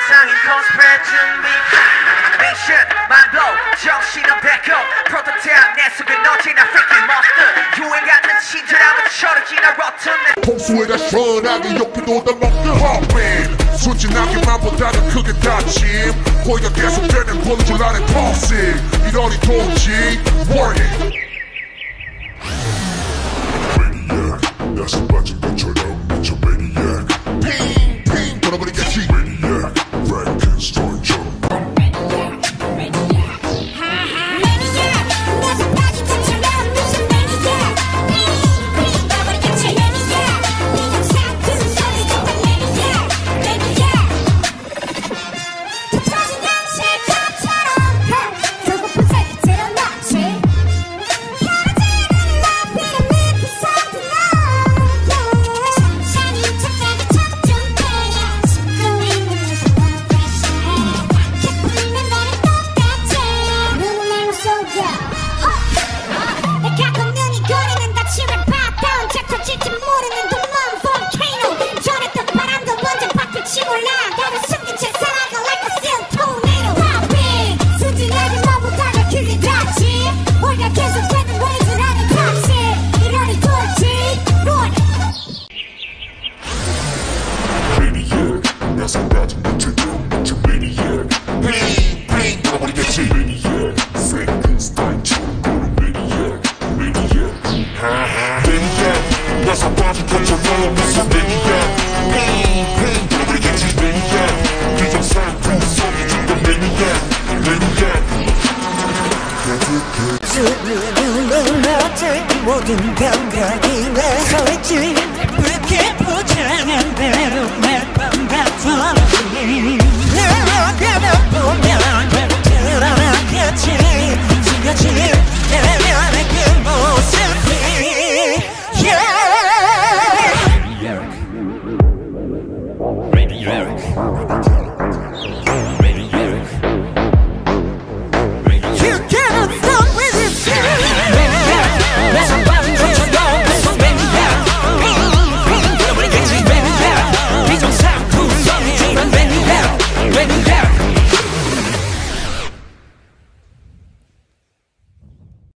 정상인 코스프레 준비 미션 만도 정신은 백업 프로토타입 내 속에 너지나 freaking monster 유행 같은 친절함은 철어지나 rotten 평소에다 시원하게 욕해도 다 먹는 팝빈 순진하게만 보다는 크게 다짐 호의가 계속되는 보여줄 안에 toxic 이러니 동지 warning Maniac 나서 빠진 것처럼 미쳐 Maniac 핑핑 돌아버리겠지 Maniac Frankenstein처럼 모든 감각이 내 서있지 그렇게 포장한 대로 매일 밤 같아 내가 보면 드러나겠지 지겨지 내면의 그 모습이 Maniac